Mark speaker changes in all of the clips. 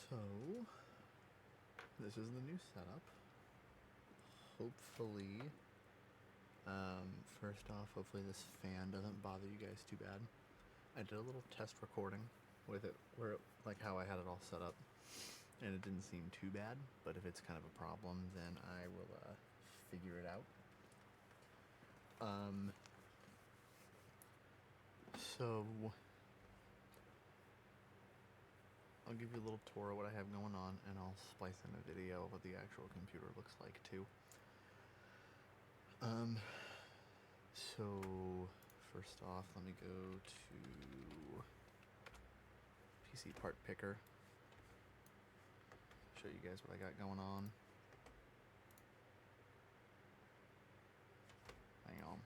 Speaker 1: So, this is the new setup. Hopefully, first off, hopefully this fan doesn't bother you guys too bad. I did a little test recording with it, like how I had it all set up, and it didn't seem too bad, but if it's kind of a problem, then I will, figure it out. So, I'll give you a little tour of what I have going on, and I'll splice in a video of what the actual computer looks like, too. So, first off, let me go to PC Part Picker. Show you guys what I got going on. Hang on.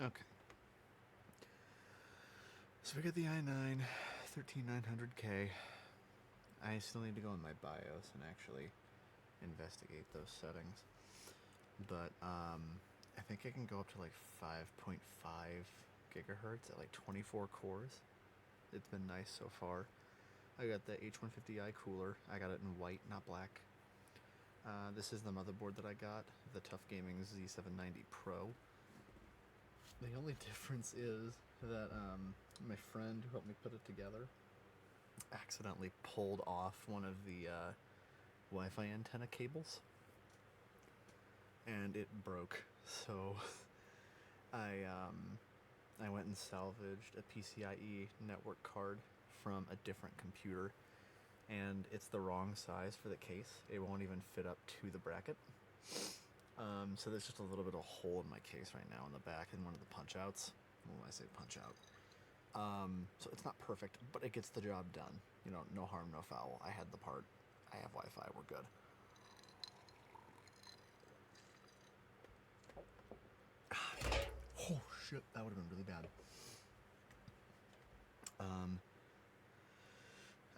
Speaker 1: Okay. So we got the i9 13900K. I still need to go in my BIOS and actually investigate those settings. But I think I can go up to like 5.5 gigahertz at like 24 cores. It's been nice so far. I got the H150i cooler. I got it in white, not black. This is the motherboard that I got, the Tough Gaming Z790 Pro. The only difference is that my friend who helped me put it together accidentally pulled off one of the Wi-Fi antenna cables, and it broke. So I went and salvaged a PCIe network card from a different computer, and it's the wrong size for the case. It won't even fit up to the bracket. So there's just a little bit of a hole in my case right now in the back in one of the punch outs. When I say punch out. So it's not perfect, but it gets the job done. You know, no harm, no foul. I had the part. I have Wi-Fi. We're good. Oh shit, that would have been really bad.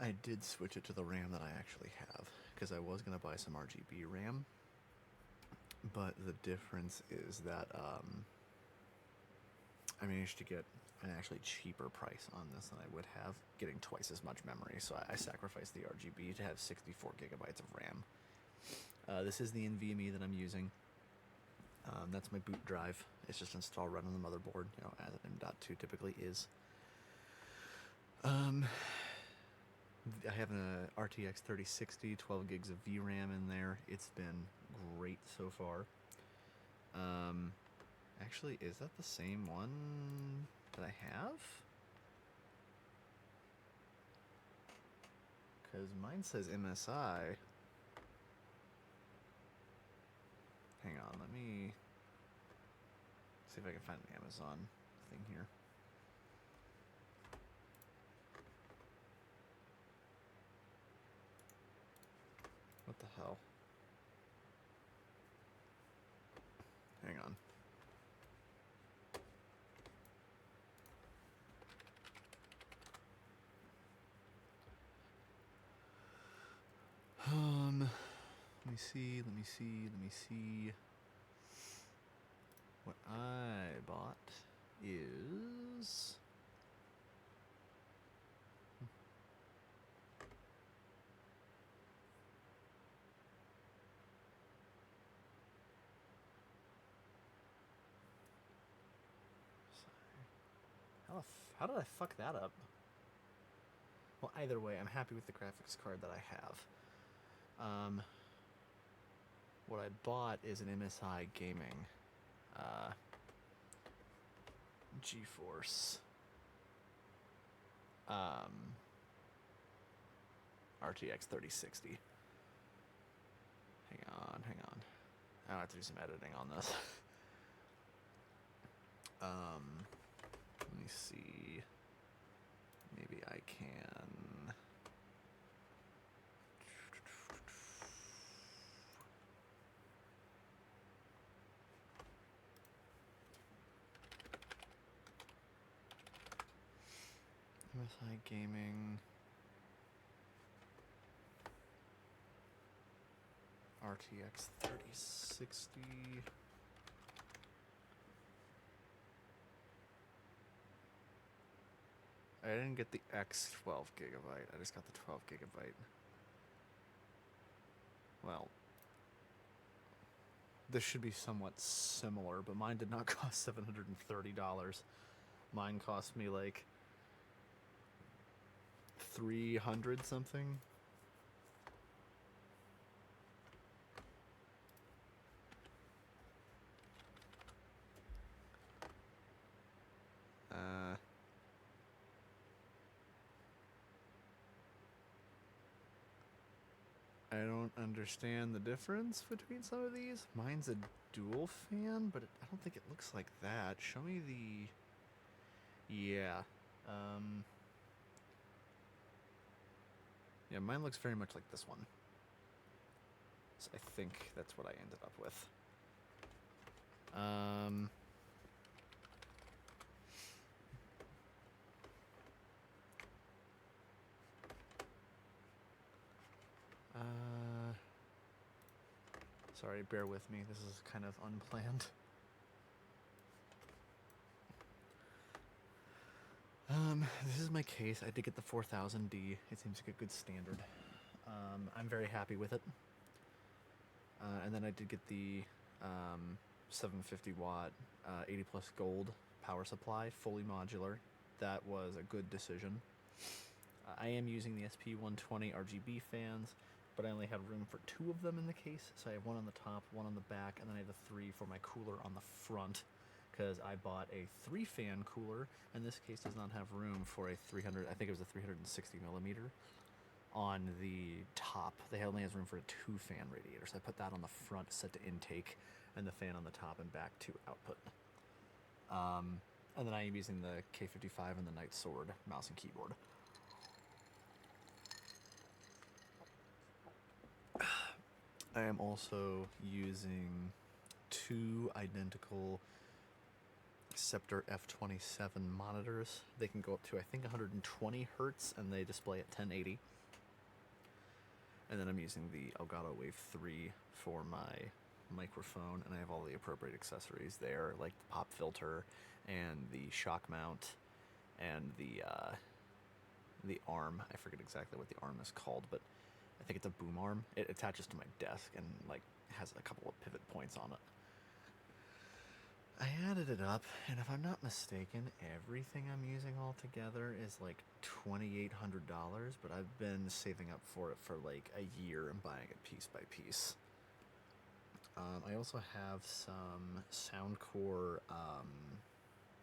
Speaker 1: I did switch it to the RAM that I actually have, because I was going to buy some RGB RAM, but the difference is that I managed to get an actually cheaper price on this than I would have, getting twice as much memory, so I sacrificed the RGB to have 64 gigabytes of RAM. This is the NVMe that I'm using. That's my boot drive. It's just installed right on the motherboard, you know, as an M.2 typically is. I have an RTX 3060, 12 gigs of VRAM in there. It's been great so far. Actually, is that the same one that I have? Because mine says MSI. Hang on, let me see if I can find an Amazon thing here. What the hell? Hang on. Let me see. What I bought is... How did I fuck that up? Well, either way, I'm happy with the graphics card that I have. What I bought is an MSI Gaming GeForce RTX 3060. Hang on. I have to do some editing on this. Let me see. Maybe I can... MSI Gaming RTX 3060. I didn't get the X 12 gigabyte. I just got the 12 gigabyte. Well, this should be somewhat similar, but mine did not cost $730. Mine cost me like 300 something. I don't understand the difference between some of these. Mine's a dual fan, but I don't think it looks like that. Show me the... Yeah. Yeah, mine looks very much like this one. So I think that's what I ended up with. Sorry, bear with me. This is kind of unplanned. This is my case. I did get the 4000D. It seems like a good standard. I'm very happy with it. And then I did get the 750 watt 80 plus gold power supply, fully modular. That was a good decision. I am using the SP120 RGB fans, but I only had room for 2 of them in the case, so I have one on the top, one on the back, and then I have the 3 for my cooler on the front, because I bought a 3-fan cooler, and this case does not have room for a 300, I think it was a 360 millimeter on the top. They only has room for a 2-fan radiator, so I put that on the front set to intake, and the fan on the top and back to output. And then I am using the K55 and the Night Sword mouse and keyboard. I am also using 2 identical Scepter F27 monitors. They can go up to, I think, 120 hertz, and they display at 1080. And then I'm using the Elgato Wave 3 for my microphone, and I have all the appropriate accessories there, like the pop filter and the shock mount and the arm. I forget exactly what the arm is called, but I think it's a boom arm. It attaches to my desk and like has a couple of pivot points on it. I added it up, and if I'm not mistaken, everything I'm using all together is like $2,800, but I've been saving up for it for like a year and buying it piece by piece. I also have some Soundcore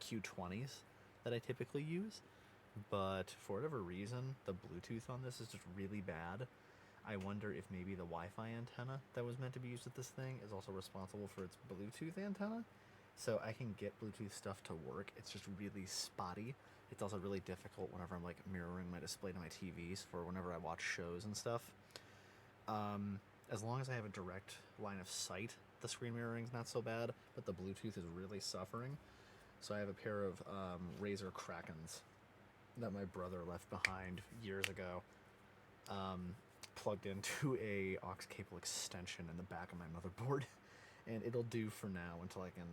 Speaker 1: Q20s that I typically use, but for whatever reason, the Bluetooth on this is just really bad. I wonder if maybe the Wi-Fi antenna that was meant to be used with this thing is also responsible for its Bluetooth antenna. So I can get Bluetooth stuff to work. It's just really spotty. It's also really difficult whenever I'm like mirroring my display to my TVs for whenever I watch shows and stuff. As long as I have a direct line of sight, the screen mirroring's not so bad, but the Bluetooth is really suffering. So I have a pair of Razer Krakens that my brother left behind years ago, plugged into a aux cable extension in the back of my motherboard, and it'll do for now until I can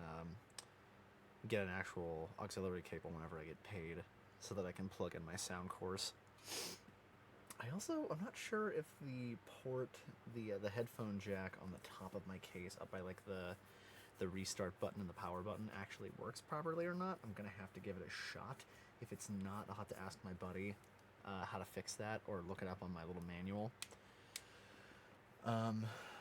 Speaker 1: get an actual auxiliary cable whenever I get paid, so that I can plug in my Soundcores. I'm not sure if the port, the headphone jack on the top of my case, up by like the restart button and the power button, actually works properly or not. I'm gonna have to give it a shot. If it's not, I'll have to ask my buddy how to fix that, or look it up on my little manual.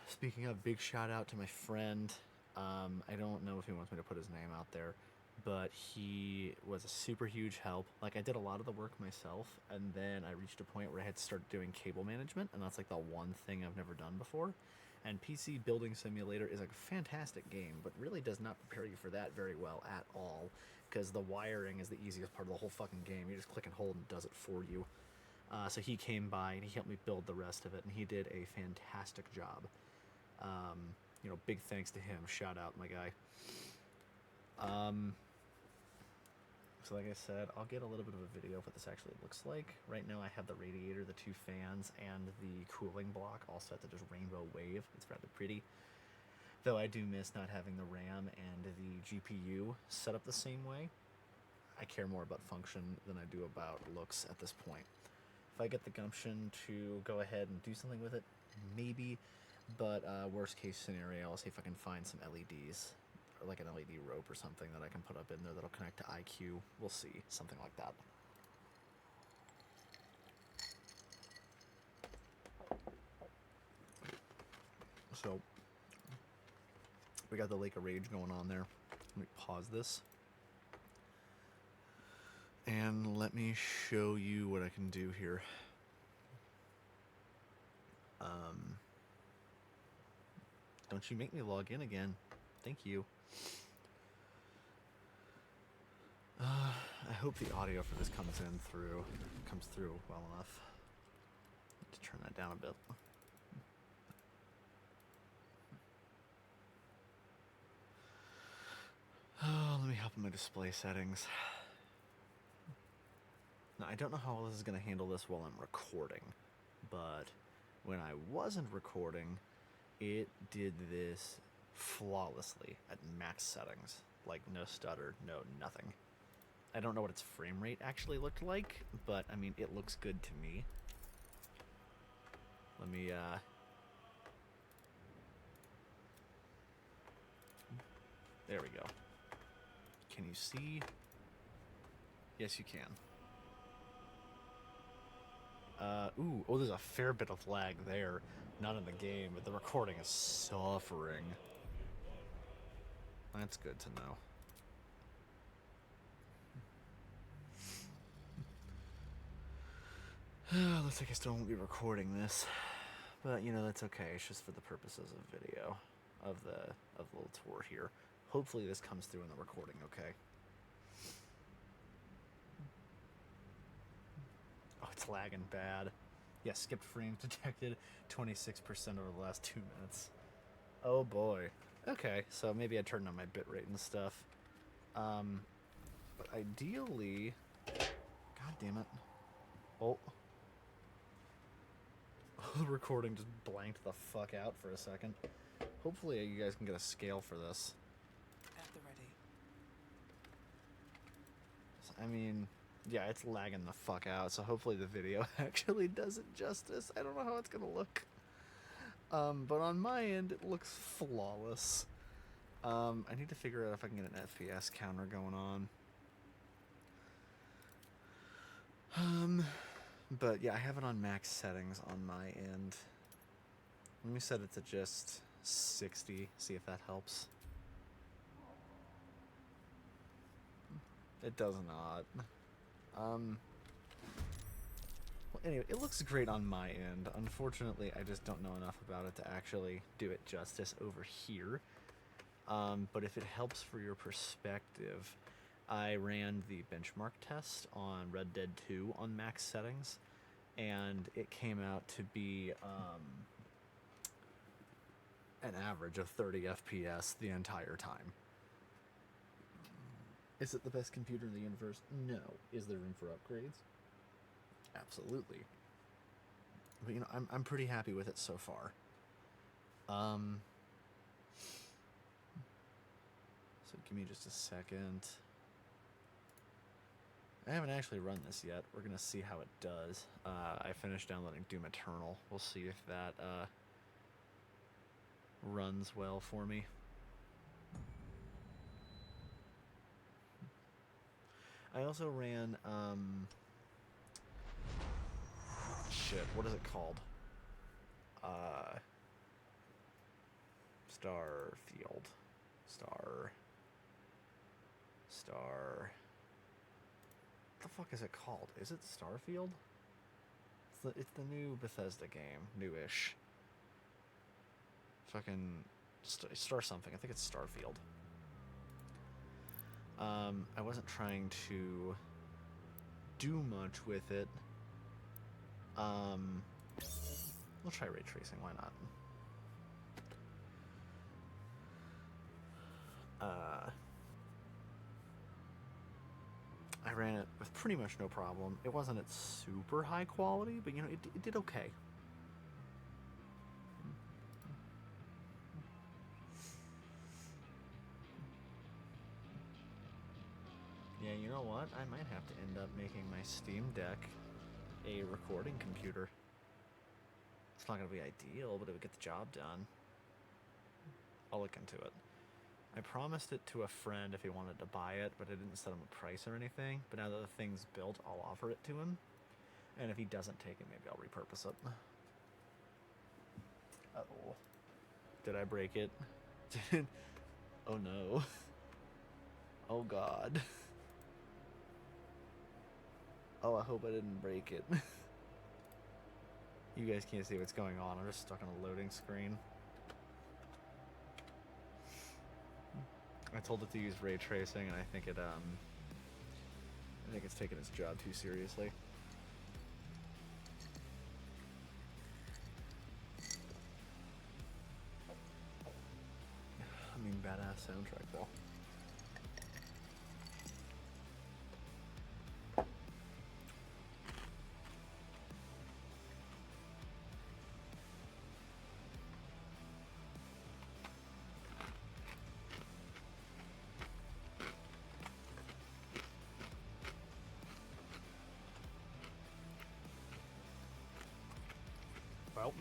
Speaker 1: Speaking of, big shout out to my friend. I don't know if he wants me to put his name out there, but he was a super huge help. Like, I did a lot of the work myself, and then I reached a point where I had to start doing cable management, and that's like the one thing I've never done before. And PC Building Simulator is a fantastic game, but really does not prepare you for that very well at all, because the wiring is the easiest part of the whole fucking game. You just click and hold and it does it for you. So he came by and he helped me build the rest of it, and he did a fantastic job. Big thanks to him. Shout out, my guy. So like I said, I'll get a little bit of a video of what this actually looks like. Right now I have the radiator, the two fans, and the cooling block all set to just rainbow wave. It's rather pretty. Though I do miss not having the RAM and the GPU set up the same way. I care more about function than I do about looks at this point. If I get the gumption to go ahead and do something with it, maybe. But worst case scenario, I'll see if I can find some LEDs, or like an LED rope or something that I can put up in there that'll connect to iCUE. We'll see, something like that. So we got the Lake of Rage going on there. Let me pause this. And let me show you what I can do here. Don't you make me log in again. Thank you. I hope the audio for this comes through well enough. Need to turn that down a bit. Oh, let me hop in my display settings. Now, I don't know how this is going to handle this while I'm recording, but when I wasn't recording, it did this flawlessly at max settings. Like, no stutter, no nothing. I don't know what its frame rate actually looked like, but, I mean, it looks good to me. Let me, there we go. Can you see? Yes, you can. Oh, there's a fair bit of lag there. Not in the game, but the recording is suffering. That's good to know. Looks like I still won't be recording this, but you know that's okay. It's just for the purposes of video, of the little tour here. Hopefully this comes through in the recording, okay? Oh, it's lagging bad. Yeah, skipped frames detected 26% over the last 2 minutes. Oh boy. Okay, so maybe I turned on my bitrate and stuff. But ideally, god damn it. Oh. The recording just blanked the fuck out for a second. Hopefully you guys can get a scale for this.
Speaker 2: At the ready.
Speaker 1: I mean, yeah, it's lagging the fuck out, so hopefully the video actually does it justice. I don't know how it's gonna look. But on my end, it looks flawless. I need to figure out if I can get an FPS counter going on. But yeah, I have it on max settings on my end. Let me set it to just 60, see if that helps. It does not. Well, anyway, it looks great on my end. Unfortunately, I just don't know enough about it to actually do it justice over here. But if it helps for your perspective, I ran the benchmark test on Red Dead 2 on max settings, and it came out to be an average of 30 FPS the entire time. Is it the best computer in the universe? No. Is there room for upgrades? Absolutely. But you know, I'm pretty happy with it so far. So give me just a second. I haven't actually run this yet. We're gonna see how it does. I finished downloading Doom Eternal. We'll see if that runs well for me. I also ran shit, what is it called? Starfield. What the fuck is it called? Is it Starfield? It's the new Bethesda game, newish. Fucking Star something. I think it's Starfield. I wasn't trying to do much with it. We'll try ray tracing, why not? I ran it with pretty much no problem. It wasn't at super high quality, but you know, it did okay. Yeah, you know what? I might have to end up making my Steam Deck a recording computer. It's not going to be ideal, but it would get the job done. I'll look into it. I promised it to a friend if he wanted to buy it, but I didn't set him a price or anything. But now that the thing's built, I'll offer it to him. And if he doesn't take it, maybe I'll repurpose it. Uh-oh. Did I break it? Oh no. Oh god. Oh, I hope I didn't break it. You guys can't see what's going on. I'm just stuck on a loading screen. I told it to use ray tracing, and I think it's taking its job too seriously. I mean, badass soundtrack though. Well,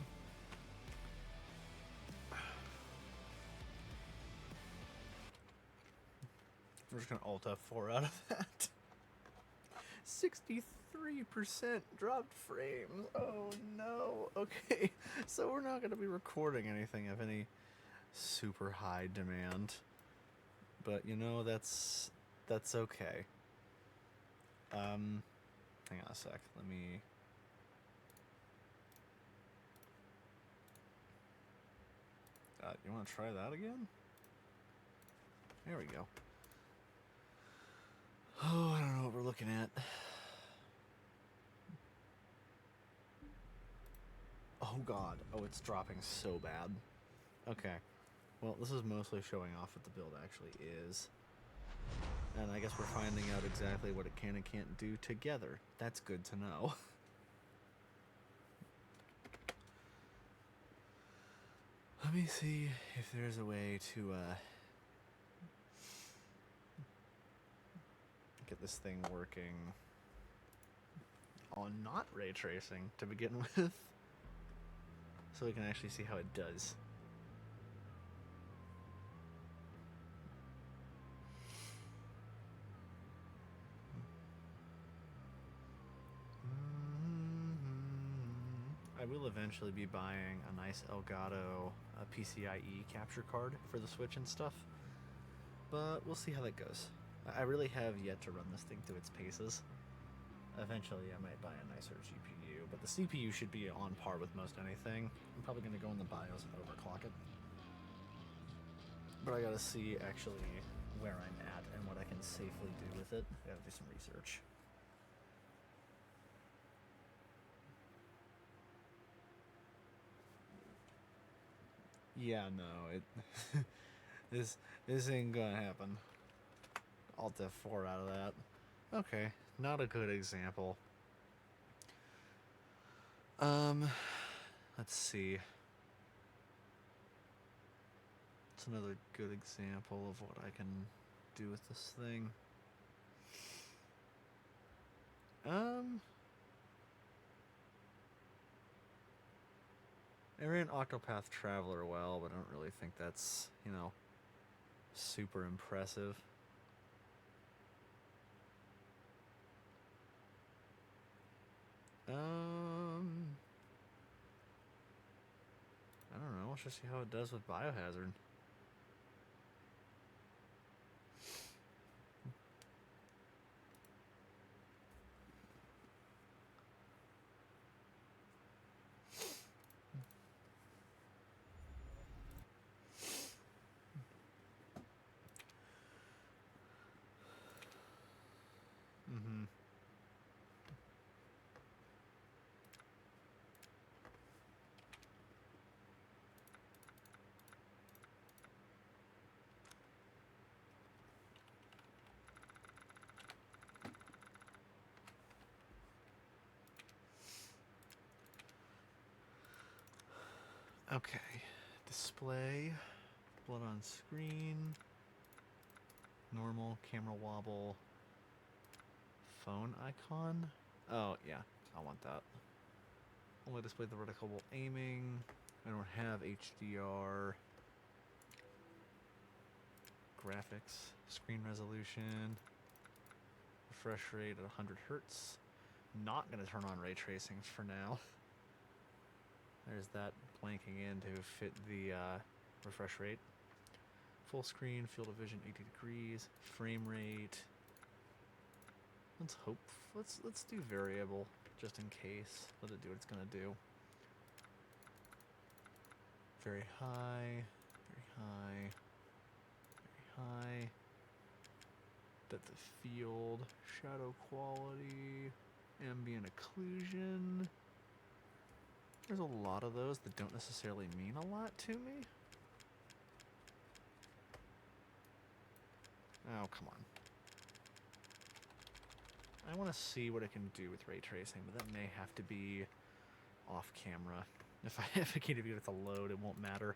Speaker 1: we're just gonna Alt F4 out of that. 63% dropped frames. Oh no. Okay, so we're not gonna be recording anything of any super high demand. But you know, that's okay. Hang on a sec. Let me. You want to try that again? There we go. Oh, I don't know what we're looking at. Oh god. Oh, it's dropping so bad. Okay. Well, this is mostly showing off what the build actually is. And I guess we're finding out exactly what it can and can't do together. That's good to know. Let me see if there's a way to get this thing working on not ray tracing to begin with, so we can actually see how it does. I will eventually be buying a nice Elgato PCIe capture card for the Switch and stuff, but we'll see how that goes. I really have yet to run this thing through its paces. Eventually I might buy a nicer GPU, but the CPU should be on par with most anything. I'm probably going to go in the BIOS and overclock it. But I gotta see actually where I'm at and what I can safely do with it. I gotta do some research. Yeah, no, it this ain't gonna happen. Alt F4 out of that. Okay, not a good example. Let's see. It's another good example of what I can do with this thing. I ran Octopath Traveler well, but I don't really think that's, you know, super impressive. I don't know. Let's just see how it does with Biohazard. Mm-hmm. Okay. Display. Blood on screen. Normal. Camera wobble. Phone icon. Oh, yeah. I want that. Only display the vertical while aiming. I don't have HDR. Graphics. Screen resolution. Refresh rate at 100 hertz. Not going to turn on ray tracing for now. There's that blanking in to fit the refresh rate. Full screen, field of vision 80 degrees, frame rate. Let's hope. Let's do variable just in case. Let it do what it's gonna do. Very high, very high, very high. Depth of field, shadow quality, ambient occlusion. There's a lot of those that don't necessarily mean a lot to me. Oh, come on. I want to see what it can do with ray tracing, but that may have to be off camera. If I can't even get it to load, it won't matter.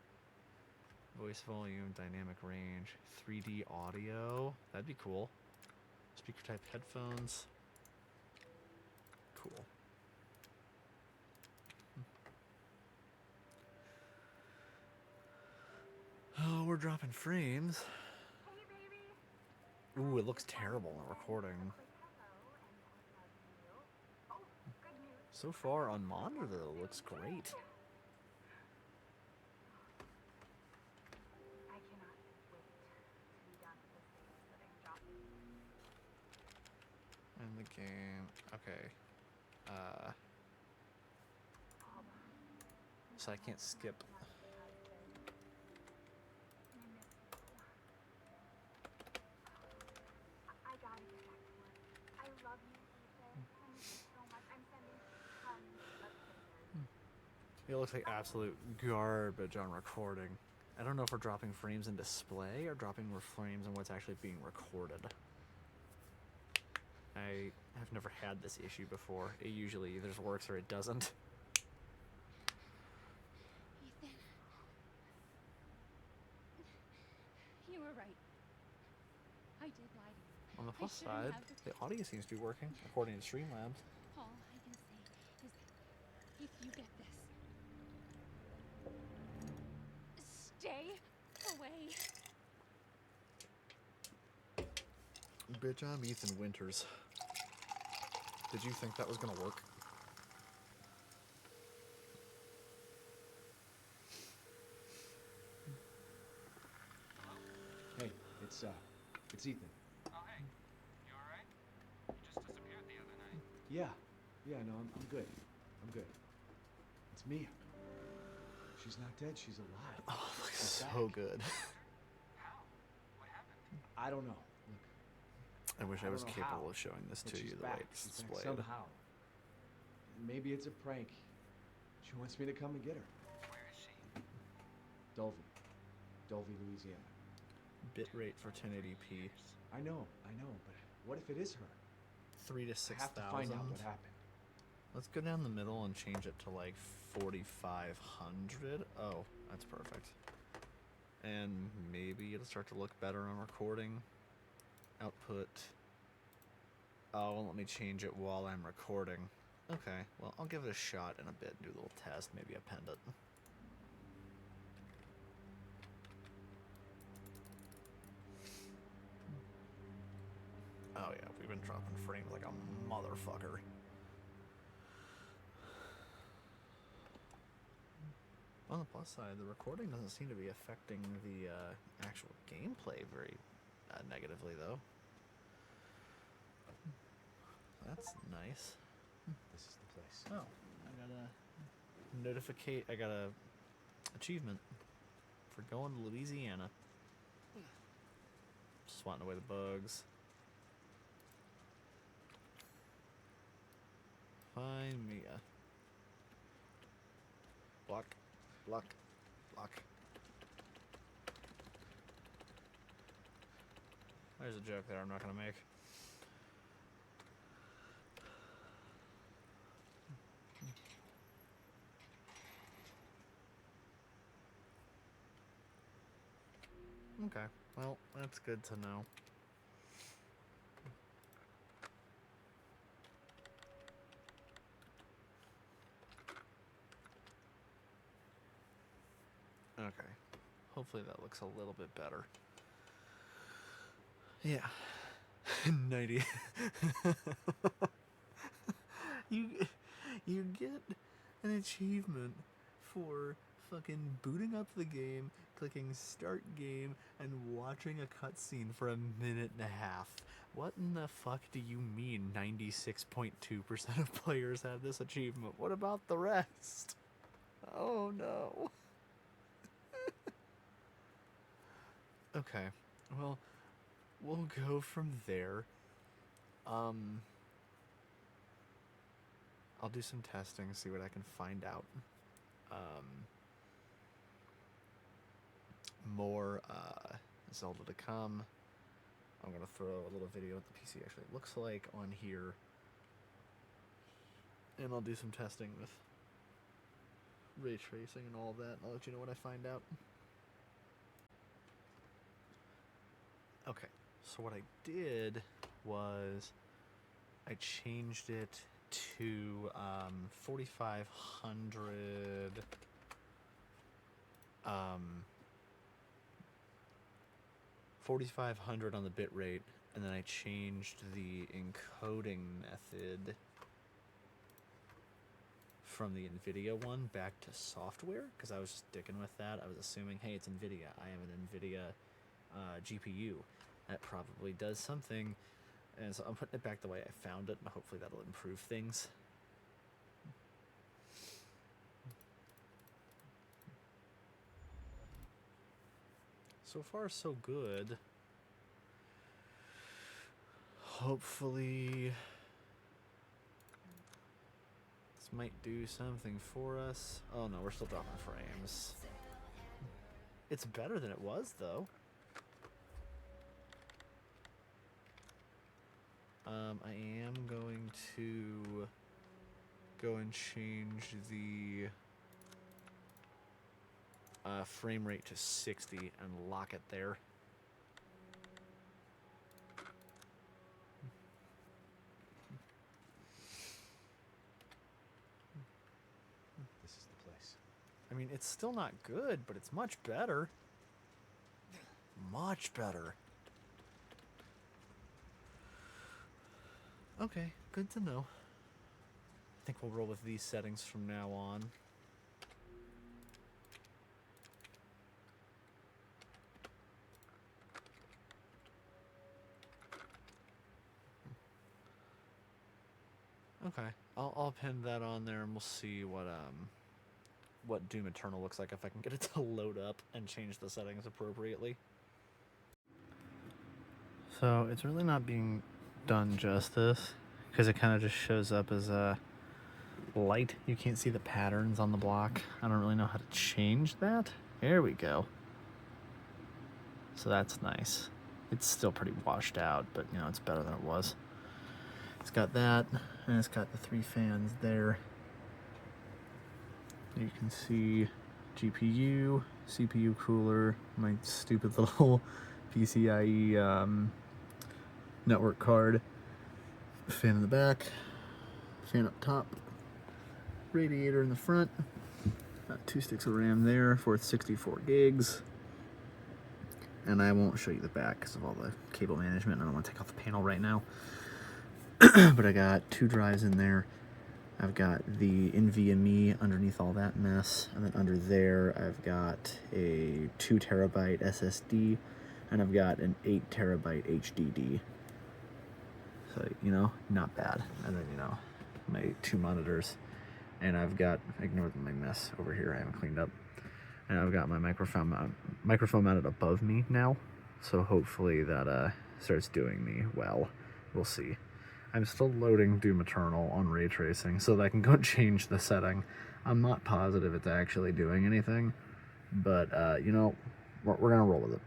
Speaker 1: Voice volume, dynamic range, 3D audio. That'd be cool. Speaker type headphones. Cool. Oh, we're dropping frames. Ooh, it looks terrible in the recording. So far on monitor, it looks great. And the game, okay. So I can't skip. It looks like absolute garbage on recording. I don't know if we're dropping frames in display or dropping frames in what's actually being recorded. I have never had this issue before. It usually either works or it doesn't.
Speaker 3: Ethan. You were right. I did lie to you.
Speaker 1: On the plus side, the audio seems to be working, according to Streamlabs.
Speaker 3: All I can say is that if you get this, stay away.
Speaker 1: Bitch, I'm Ethan Winters. Did you think that was gonna work?
Speaker 4: Hey, it's Ethan.
Speaker 5: Oh, hey. You alright? You just disappeared the other night.
Speaker 4: Yeah, no, I'm good. I'm good. It's Mia. She's not dead, she's alive.
Speaker 1: Oh, looks
Speaker 4: She's
Speaker 1: so
Speaker 4: back.
Speaker 1: good.
Speaker 5: How? What happened?
Speaker 4: I don't know. Look,
Speaker 1: I wish I was
Speaker 4: don't know
Speaker 1: capable
Speaker 4: how,
Speaker 1: of showing this
Speaker 4: but
Speaker 1: to
Speaker 4: she's
Speaker 1: you the
Speaker 4: back.
Speaker 1: way it's
Speaker 4: She's back
Speaker 1: displayed.
Speaker 4: somehow. Maybe it's a prank. She wants me to come and get her.
Speaker 5: Where is she?
Speaker 4: Dulvey, Louisiana.
Speaker 1: Bitrate for 1080p.
Speaker 4: I know, but what if it is her?
Speaker 1: 3 to
Speaker 4: I
Speaker 1: 6,000.
Speaker 4: have to find out what happened.
Speaker 1: Let's go down the middle and change it to like 4,500. Oh, that's perfect. And maybe it'll start to look better on recording. Output. Oh, well, let me change it while I'm recording. Okay, well, I'll give it a shot in a bit, do a little test, maybe append it. Oh yeah, we've been dropping frames like a motherfucker. On the plus side, the recording doesn't seem to be affecting the actual gameplay very negatively, though. That's nice.
Speaker 4: This is the place.
Speaker 1: Oh, I got a achievement for going to Louisiana. Swatting away the bugs. Find Mia. Block. Block. Block. There's a joke there I'm not gonna make. Okay, well, that's good to know. Okay, hopefully that looks a little bit better. Yeah. 90. you you get an achievement for fucking booting up the game, clicking start game, and watching a cutscene for a minute and a half. What in the fuck do you mean 96.2% of players have this achievement? What about the rest? Oh no. Okay, well, we'll go from there. I'll do some testing, see what I can find out. More Zelda to come. I'm gonna throw a little video what the PC actually looks like on here, and I'll do some testing with ray tracing and all that, and I'll let you know what I find out. Okay, so what I did was I changed it to 4500 4500 on the bit rate, and then I changed the encoding method from the NVIDIA one back to software, because I was just sticking with that. I was assuming, hey, it's NVIDIA. I have an NVIDIA GPU. That probably does something. And so I'm putting it back the way I found it, and hopefully that'll improve things. So far, so good. Hopefully this might do something for us. Oh no, we're still dropping frames. It's better than it was, though. I am going to go and change the frame rate to 60 and lock it there.
Speaker 4: This is the place.
Speaker 1: I mean, it's still not good, but it's much better. Much better. Okay, good to know. I think we'll roll with these settings from now on. Okay, I'll pin that on there, and we'll see what Doom Eternal looks like if I can get it to load up and change the settings appropriately. So it's really not being done justice, because it kind of just shows up as a light. You can't see the patterns on the block. I don't really know how to change that. There we go. So that's nice. It's still pretty washed out, but you know, it's better than it was. It's got that, and it's got the 3 fans there. You can see GPU, CPU cooler, my stupid little PCIe network card, fan in the back, fan up top, radiator in the front, 2 sticks of RAM there for 64 gigs. And I won't show you the back because of all the cable management. I don't want to take off the panel right now. But I got 2 drives in there. I've got the NVMe underneath all that mess, and then under there I've got a 2 terabyte SSD, and I've got an 8 terabyte HDD. So, you know, not bad. And then, you know, my 2 monitors, and I've got, ignore my mess over here, I haven't cleaned up, and I've got my microphone mounted above me now, so hopefully that starts doing me well. We'll see. I'm still loading Doom Eternal on ray tracing so that I can go change the setting. I'm not positive it's actually doing anything, but you know, we're gonna roll with it.